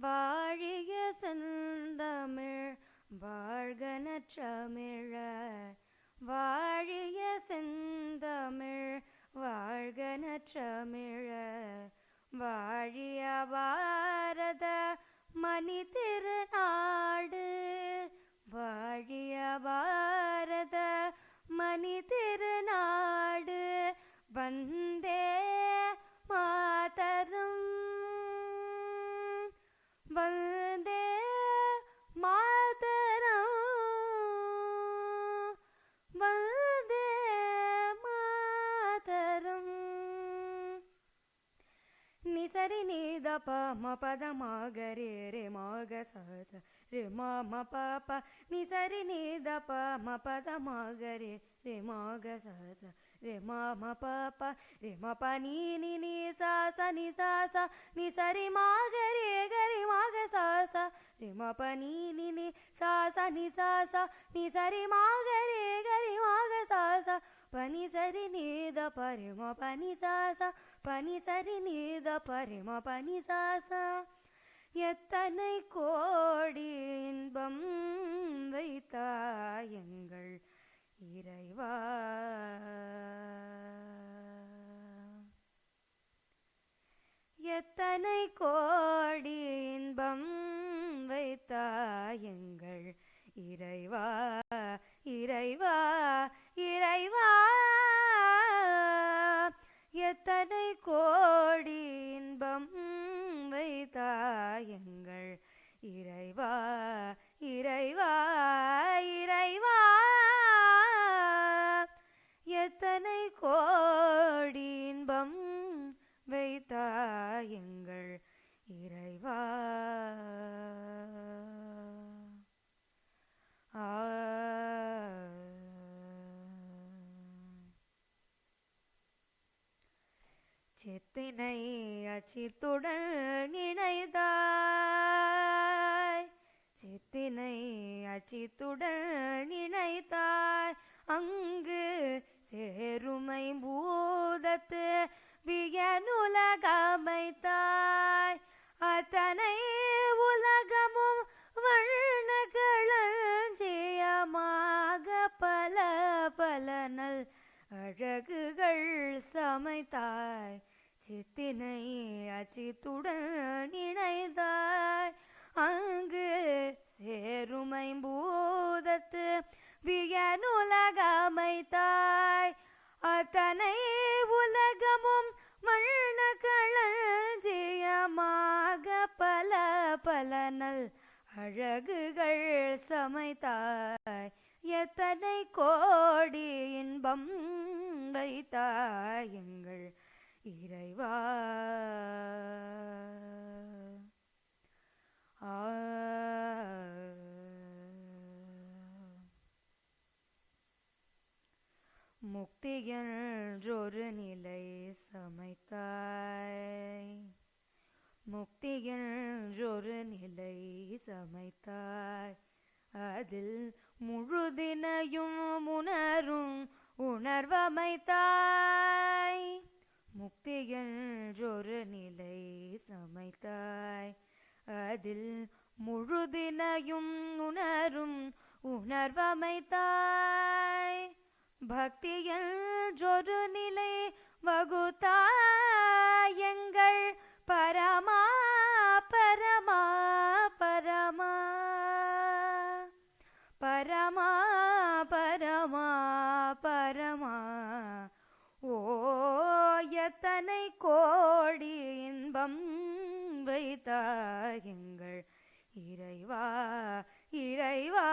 வாழிய செந்தமிழ் வாழ்க நற்றமிழர். வாழிய செந்தமிழ் வாழ்க நற்றமிழர். வாழிய பாரத மணி திருநாடு. வாழிய பாரத மணி திருநாடு. வந்தே மாதரம் வந்தே மாதரம் வந்தே மாதரம். நிசரி நீத பம பதமாக ரே ரே மாக சச ரே மம பப. நிசரி நீத பம பதமாக ரே ரே மாக சச ரே மம பப. ரே மப நீ நி நீ சா ச நி சா ச நி சரி மாக ரே கரி மாக சா ச ரே மப நீ நி நீ சா ச நி சா ச நி சரி மாக ரே கரி மாக சா ச பனி சரி நீத பரிம பனி சா ச பனி சரி நீத பரிம பனி சா ச. எத்தனை கோடி இன்பம் வைத்தாய் எங்கள் இறைவா. எத்தனை கோடி இன்பம் வைத்தாய் எங்கள் இறைவா. இறைவா இறைவா. எத்தனை கோடி இன்பம் வைத்தாய் எங்கள் இறைவா. இறைவா இறைவா. எத்தனை கோடி இன்பம் வைத்தாய் எங்கள் இறைவா. சித்தினை அச்சித்துடன் இணைத்தாய். சித்தினை அச்சித்துடன் இணைத்தாய். அங்கு சேருமை பூதத்து வியனுலகமைத்தாய். அத்தனை உலகமும் வண்ணகளஞ்சியமாக பல பல நல் அழகுகள் சமைத்தாய். சித்தினை அச்சித்துடன் இணைத்தாய். அங்கு சேருமை பூதத்து வியனுலகமைத்தாய். அத்தனை உலகமும் வண்ணகளஞ்சியமாக பல பல நல் அழகுகள் சமைத்தாய். எத்தனை கோடி இன்பம் வைத்தாய் எங்கள் இறைவா. முக்தி என்றொரு நிலை சமைத்தாய். முக்தி என்றொரு நிலை சமைத்தாய். அதில் முழுதினையும் உணரும் உணர்வமைத்தாய். முக்தி என்றொரு நிலை சமைத்தாய். அதில் முழுதினையும் உணரும் உணர்வமைத்தாய். பக்தி என்றொரு நிலை வகுத்தாய் எங்கள் பரமா பரமா பரமா பரமா பரமா பரமா. ஓ எத்தனை கோடி இன்பம் வைத்தாய் எங்கள் இறைவா. இறைவா